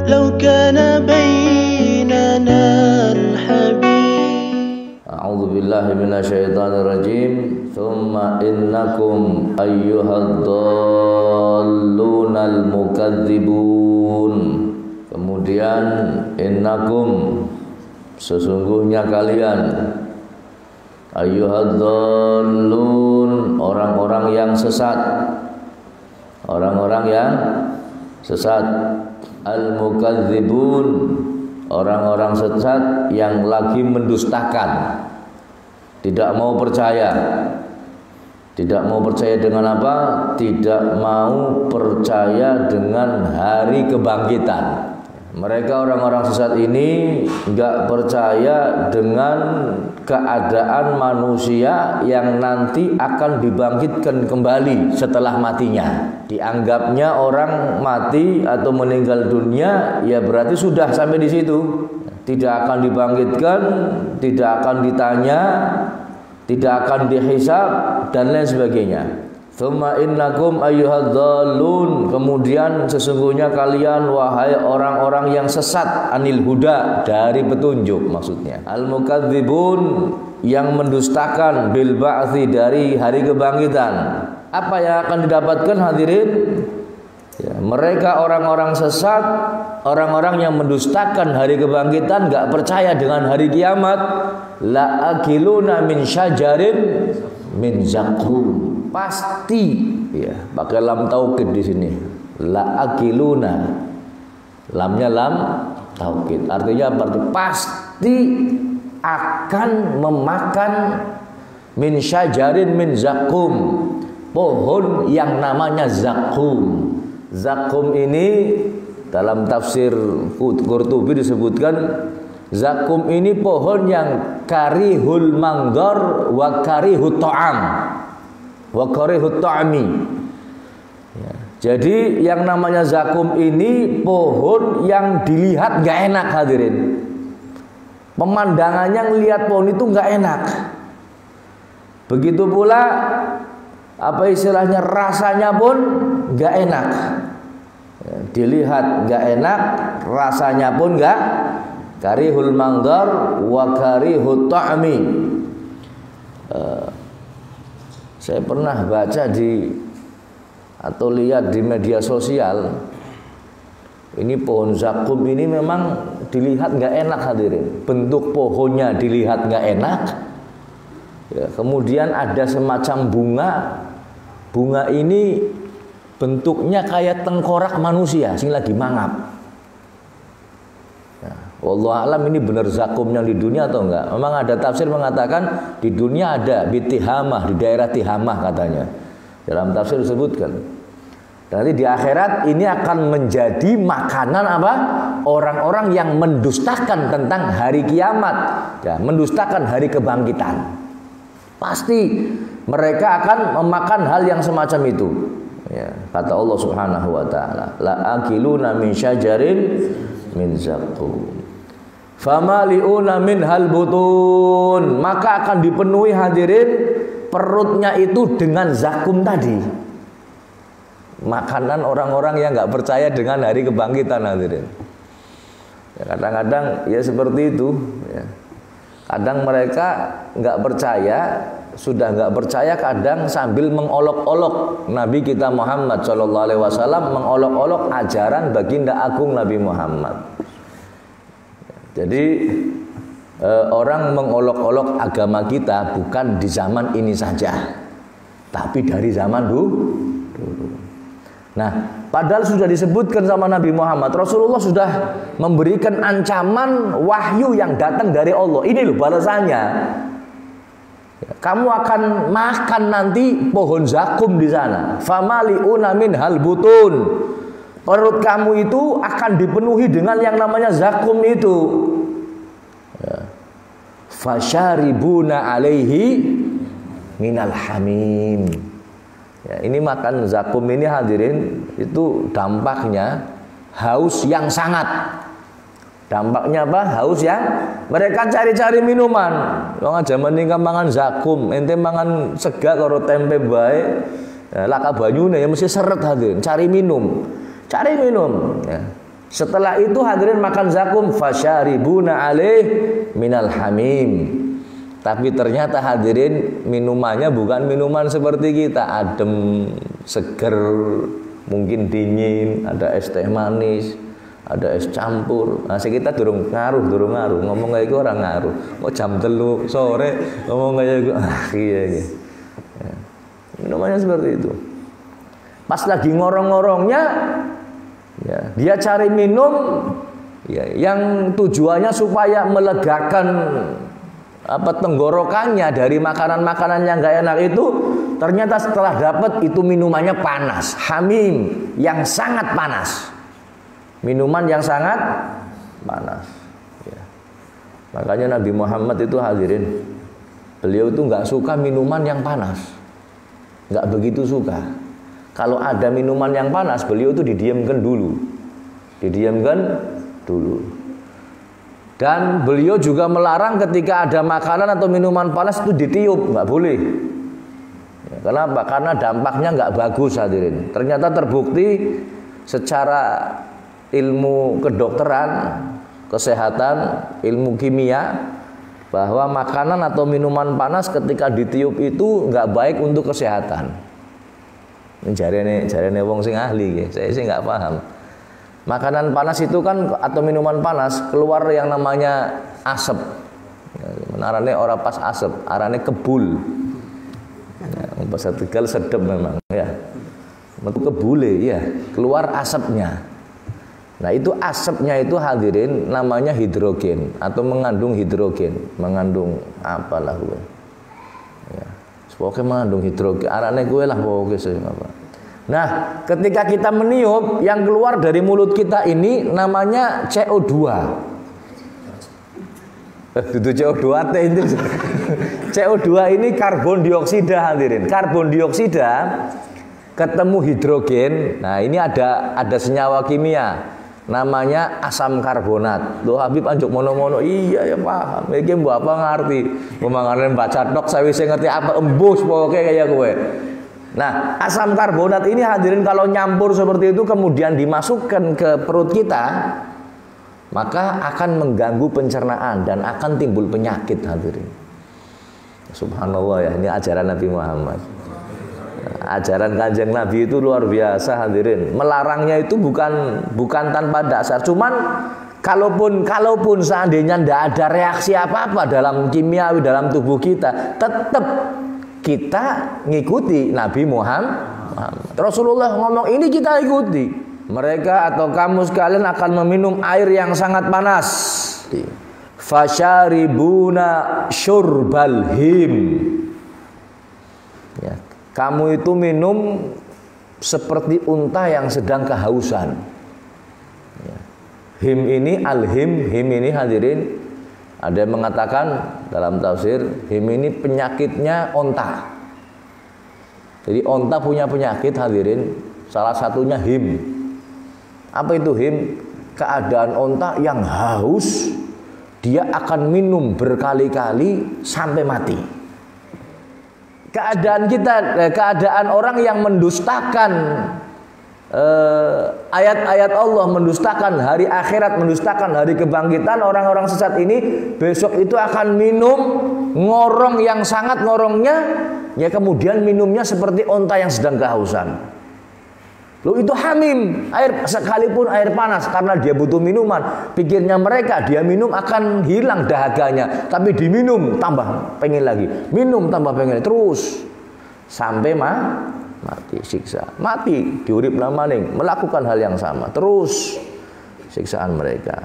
لو كان بيننا الحبيب. أعوذ بالله من الشيطان الرجيم. ثم إنكم أيها الضالون المكذبون. Kemudian innakum, sesungguhnya kalian, ayyuhadzallun, orang-orang yang sesat, orang-orang yang sesat, al-mukadzibun, orang-orang sesat yang lagi mendustakan, tidak mau percaya. Tidak mau percaya dengan apa? Tidak mau percaya dengan hari kebangkitan. Mereka orang-orang sesat ini enggak percaya dengan keadaan manusia yang nanti akan dibangkitkan kembali setelah matinya. Dianggapnya orang mati atau meninggal dunia ya berarti sudah sampai di situ. Tidak akan dibangkitkan, tidak akan ditanya, tidak akan dihisab dan lain sebagainya. Tsumma innakum ayyuhadzallun, kemudian sesungguhnya kalian wahai orang-orang yang sesat, anil huda, dari petunjuk maksudnya. Al-mukadzibun, yang mendustakan, bil ba'tsi, dari hari kebangkitan. Apa yang akan didapatkan hadirin? Ya, mereka orang-orang sesat, orang-orang yang mendustakan hari kebangkitan, enggak percaya dengan hari kiamat. La akiluna min syajarin min zakum. Pasti, ya, pakai lam taukid di sini. La akiluna, lamnya lam taukid. Artinya berarti pasti akan memakan min syajarin min zakum, pohon yang namanya zakum. Zakum ini dalam tafsir Qurtubi disebutkan, zakum ini pohon yang karihul mangdor wa karihut ta'am wa karihut ta'ami. Ya, jadi yang namanya zakum ini pohon yang dilihat nggak enak hadirin. Pemandangannya ngelihat pohon itu nggak enak. Begitu pula apa istilahnya, rasanya pun nggak enak. Ya, dilihat nggak enak, rasanya pun nggak. Karihul mangdar wa karihut ta'mi. Saya pernah baca di atau lihat di media sosial, ini pohon zakum ini memang dilihat nggak enak hadirin. Bentuk pohonnya dilihat nggak enak. Ya, kemudian ada semacam bunga. Bunga ini bentuknya kayak tengkorak manusia sing lagi mangap. Wallahu alam ini benar zakum yang di dunia atau enggak. Memang ada tafsir mengatakan di dunia ada di Tihamah, di daerah Tihamah katanya. Dalam tafsir disebutkan. Nanti di akhirat ini akan menjadi makanan apa? Orang-orang yang mendustakan tentang hari kiamat, ya, mendustakan hari kebangkitan. Pasti mereka akan memakan hal yang semacam itu. Ya, kata Allah Subhanahu wa taala, la akiluna min syajarin min zakum. Famaliuna min hal butun, maka akan dipenuhi hadirin perutnya itu dengan zakum tadi. Makanan orang-orang yang nggak percaya dengan hari kebangkitan hadirin. Ya, kadang-kadang ya seperti itu. Ya. Kadang mereka nggak percaya, sudah nggak percaya kadang sambil mengolok-olok Nabi kita Muhammad SAW, mengolok-olok ajaran baginda agung Nabi Muhammad. Jadi orang mengolok-olok agama kita bukan di zaman ini saja, tapi dari zaman dulu. Nah, padahal sudah disebutkan sama Nabi Muhammad, Rasulullah sudah memberikan ancaman wahyu yang datang dari Allah. Ini loh balasannya. Kamu akan makan nanti pohon zakum di sana. Famaliuna min hal butun. Perut kamu itu akan dipenuhi dengan yang namanya zakum itu. Fasyaribuna alaihi minal hamim. Ya, ini makan zakum ini hadirin itu dampaknya haus yang sangat. Dampaknya apa? Haus ya. Mereka cari-cari minuman. Wong jaman ini kan mangan zakum, ente mangan sega karo tempe bae. Laka banyune ya mesti seret hadirin, cari minum. Ya. Setelah itu hadirin makan zakum, fasyaribuna alaih minal hamim. Tapi ternyata hadirin minumannya bukan minuman seperti kita, adem, seger, mungkin dingin, ada es teh manis, ada es campur. Nah, kita durung ngaruh, ngomong kayak gitu orang ngaruh. Kok jam 3 sore ngomong kayak gitu, iya. Ya. Minumannya seperti itu. Pas lagi ngorong-ngorongnya, ya, dia cari minum, ya, yang tujuannya supaya melegakan tenggorokannya dari makanan-makanan yang gak enak itu. Ternyata setelah dapat itu minumannya panas, hamim, yang sangat panas. Minuman yang sangat panas, ya. Makanya Nabi Muhammad itu hadirin, beliau itu nggak suka minuman yang panas, nggak begitu suka. Kalau ada minuman yang panas, beliau itu didiamkan dulu. Dan beliau juga melarang ketika ada makanan atau minuman panas itu ditiup, nggak boleh. Ya, kenapa? Karena dampaknya nggak bagus hadirin. Ternyata terbukti secara ilmu kedokteran, kesehatan, ilmu kimia, bahwa makanan atau minuman panas ketika ditiup itu nggak baik untuk kesehatan. Jarene wong sing ahli, saya sih nggak paham. Makanan panas itu kan atau minuman panas keluar yang namanya asap. Arane ora pas asap, arane kebul. Ya, bahasa Tegal sedep memang ya. Metu kebule ya, keluar asapnya. Nah, itu asapnya itu hadirin namanya hidrogen atau mengandung hidrogen, mengandung apalah gue. Ya, pokoknya mengandung hidrogen. Arane gue lah pokoknya sih apa. Nah, ketika kita meniup, yang keluar dari mulut kita ini namanya CO2. Itu CO2 itu. CO2 ini karbon dioksida hadirin. Karbon dioksida ketemu hidrogen. Nah, ini ada senyawa kimia namanya asam karbonat. Loh Habib anjuk mono-mono, iya ya paham. Iki mbok apa ngerti. Memangane baca tok sawise ngerti apa embus pokoknya kayak gue. Nah, asam karbonat ini hadirin kalau nyampur seperti itu kemudian dimasukkan ke perut kita, maka akan mengganggu pencernaan dan akan timbul penyakit hadirin. Subhanallah ya, ini ajaran Nabi Muhammad. Ajaran Kanjeng Nabi itu luar biasa hadirin. Melarangnya itu bukan tanpa dasar. Cuman kalaupun seandainya tidak ada reaksi apa-apa dalam kimiawi dalam tubuh kita, tetap kita ngikuti Nabi Muhammad. Rasulullah ngomong ini kita ikuti. Mereka atau kamu sekalian akan meminum air yang sangat panas. Fasyaribuna syurbal him. Ya, kamu itu minum seperti unta yang sedang kehausan. Ya. Him ini al-him, him ini hadirin, ada yang mengatakan dalam tafsir, him ini penyakitnya onta. Jadi onta punya penyakit hadirin, salah satunya him. Apa itu him? Keadaan onta yang haus, dia akan minum berkali-kali sampai mati. Keadaan orang yang mendustakan ayat-ayat Allah, mendustakan hari akhirat, mendustakan hari kebangkitan, orang-orang sesat ini besok itu akan minum ngorong yang sangat ngorongnya, ya kemudian minumnya seperti onta yang sedang kehausan. Loh itu hamim, air sekalipun air panas karena dia butuh minuman. Pikirnya mereka dia minum akan hilang dahaganya, tapi diminum tambah pengen lagi, minum tambah pengen terus sampai mati, siksa, mati diurip namaning melakukan hal yang sama terus siksaan mereka.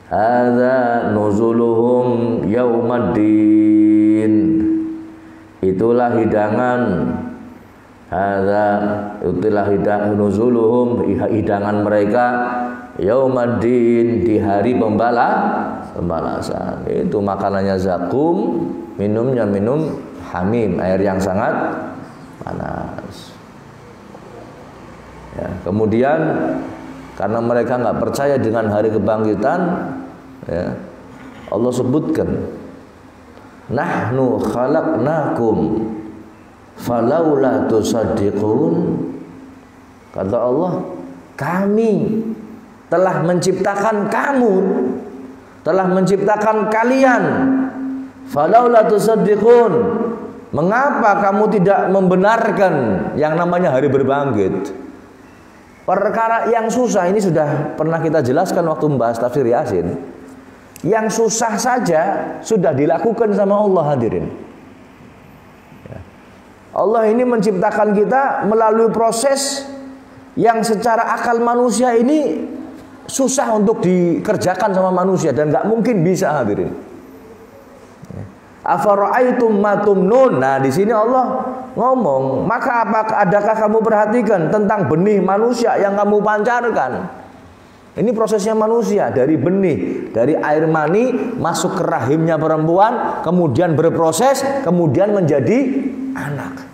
Hadza nuzuluhum yaumaddin, itulah hidangan. Hadza itulah nuzuluhum, hidangan mereka yaumaddin, di hari pembalasan. Itu makanannya zakum, minumnya minum hamim, air yang sangat panas. Ya, kemudian karena mereka nggak percaya dengan hari kebangkitan, ya, Allah sebutkan, nahnu khalaqnakum falaula tusaddiqun. Kata Allah, kami telah menciptakan kamu, telah menciptakan kalian. Falaula tusaddiqun, mengapa kamu tidak membenarkan yang namanya hari berbangkit? Perkara yang susah ini sudah pernah kita jelaskan waktu membahas tafsir Yasin. Yang susah saja sudah dilakukan sama Allah, hadirin. Allah ini menciptakan kita melalui proses yang secara akal manusia ini susah untuk dikerjakan sama manusia dan nggak mungkin bisa, hadirin. Afara'aitum ma tumnun. Nah, di sini Allah ngomong, maka adakah kamu perhatikan tentang benih manusia yang kamu pancarkan? Ini prosesnya manusia, dari benih, dari air mani masuk ke rahimnya perempuan, kemudian berproses, kemudian menjadi anak.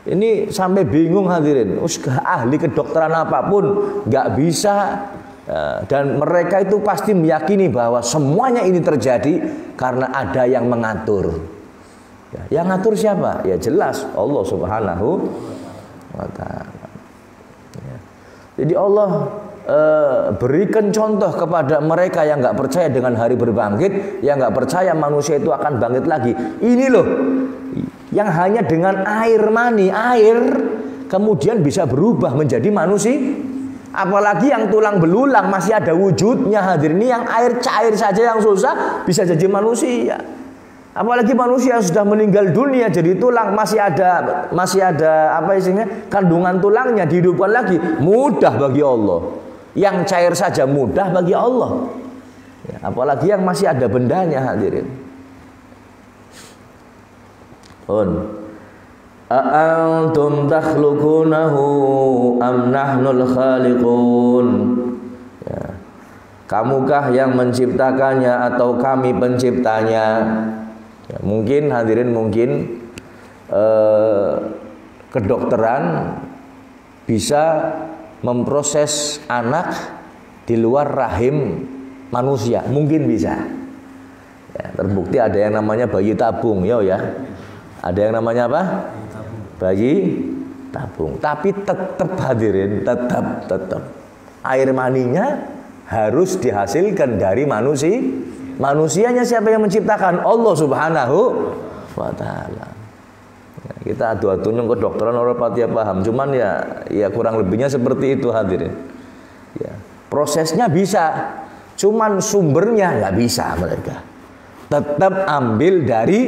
Ini sampai bingung, hadirin. Ahli kedokteran apapun nggak bisa. Dan mereka itu pasti meyakini bahwa semuanya ini terjadi karena ada yang mengatur. Yang ngatur siapa? Ya jelas Allah Subhanahu wa Ta'ala. Jadi Allah berikan contoh kepada mereka yang nggak percaya dengan hari berbangkit, yang nggak percaya manusia itu akan bangkit lagi. Ini loh, yang hanya dengan air mani, air kemudian bisa berubah menjadi manusia. Apalagi yang tulang belulang masih ada wujudnya, hadirin. Ini yang air cair saja yang susah bisa jadi manusia. Apalagi manusia sudah meninggal dunia jadi tulang, masih ada apa isinya, kandungan tulangnya dihidupkan lagi, mudah bagi Allah. Yang cair saja mudah bagi Allah. Ya, apalagi yang masih ada bendanya, hadirin. A'antum takhluqunahu am nahnul khaliqun. Ya. Kamukah yang menciptakannya atau kami penciptanya? Ya, mungkin hadirin, kedokteran bisa memproses anak di luar rahim manusia, mungkin bisa. Ya, terbukti ada yang namanya bayi tabung, ya. Ada yang namanya apa? Bayi tabung. Tapi tetap, hadirin, tetap air maninya harus dihasilkan dari manusia. Manusianya siapa yang menciptakan? Allah Subhanahu wa Ta'ala. Ya, kita adu-adunya kedokteran orang pati paham. Cuman ya kurang lebihnya seperti itu, hadirin. Ya, prosesnya bisa, cuman sumbernya nggak bisa mereka. Tetap ambil dari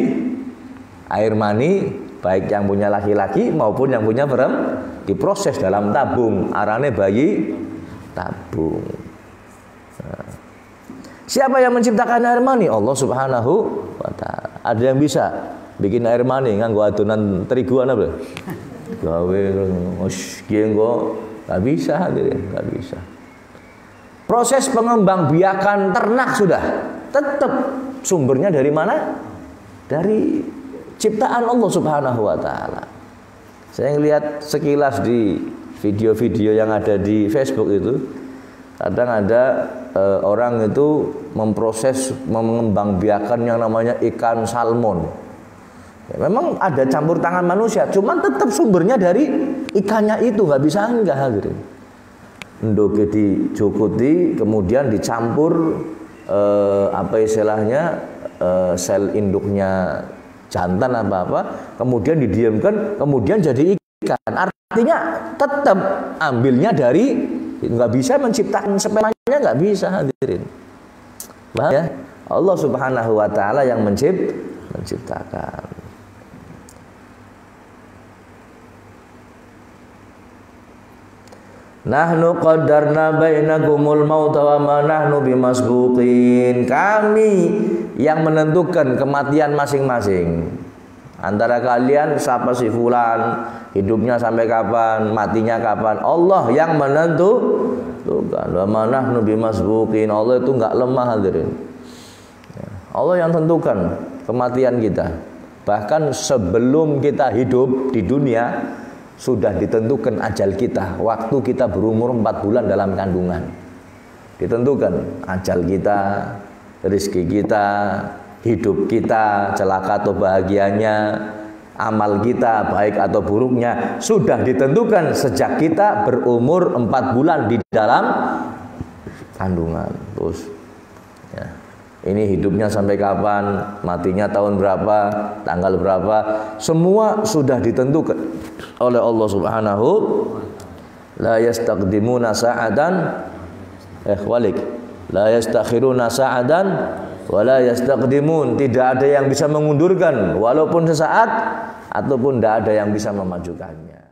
air mani, baik yang punya laki-laki maupun yang punya perempuan, diproses dalam tabung, arane bayi tabung. Nah, siapa yang menciptakan air mani? Allah Subhanahu wa Ta'ala. Ada yang bisa bikin air mani nganggo adonan terigu apa? Gawe nggo nggak bisa, hadirin, nggak bisa. Proses pengembangbiakan ternak sudah tetap sumbernya dari mana? Dari ciptaan Allah Subhanahu wa Ta'ala. Saya lihat sekilas di video-video yang ada di Facebook itu, kadang ada orang itu memproses mengembangbiakan yang namanya ikan salmon. Ya, memang ada campur tangan manusia, cuman tetap sumbernya dari ikannya itu, nggak bisa enggak, hadirin. Ndoke dijokuti, kemudian dicampur apa istilahnya sel induknya jantan apa-apa, kemudian didiamkan, kemudian jadi ikan. Artinya tetap ambilnya dari, nggak bisa menciptakan spermanya, nggak bisa, hadirin. Paham ya? Allah Subhanahu wa Ta'ala yang menciptakan. Nahnu qaddarna bainakumul mauta wa ma nahnu bimasbuqin. Kami yang menentukan kematian masing-masing. Antara kalian siapa si fulan, hidupnya sampai kapan, matinya kapan. Allah yang menentukan. Wa ma nahnu bimasbuqin. Allah itu enggak lemah, hadirin. Allah yang tentukan kematian kita. Bahkan sebelum kita hidup di dunia sudah ditentukan ajal kita. Waktu kita berumur 4 bulan dalam kandungan, ditentukan ajal kita, rezeki kita, hidup kita, celaka atau bahagianya, Amal kita baik atau buruknya sudah ditentukan sejak kita berumur 4 bulan di dalam kandungan. Terus ya, ini hidupnya sampai kapan, matinya tahun berapa, tanggal berapa, semua sudah ditentukan oleh Allah Subhanahu. La yastaqdimuna sa'atan walik, la yastakhiruna sa'atan wala yastaqdimun. Tidak ada yang bisa mengundurkan walaupun sesaat, ataupun tidak ada yang bisa memajukannya.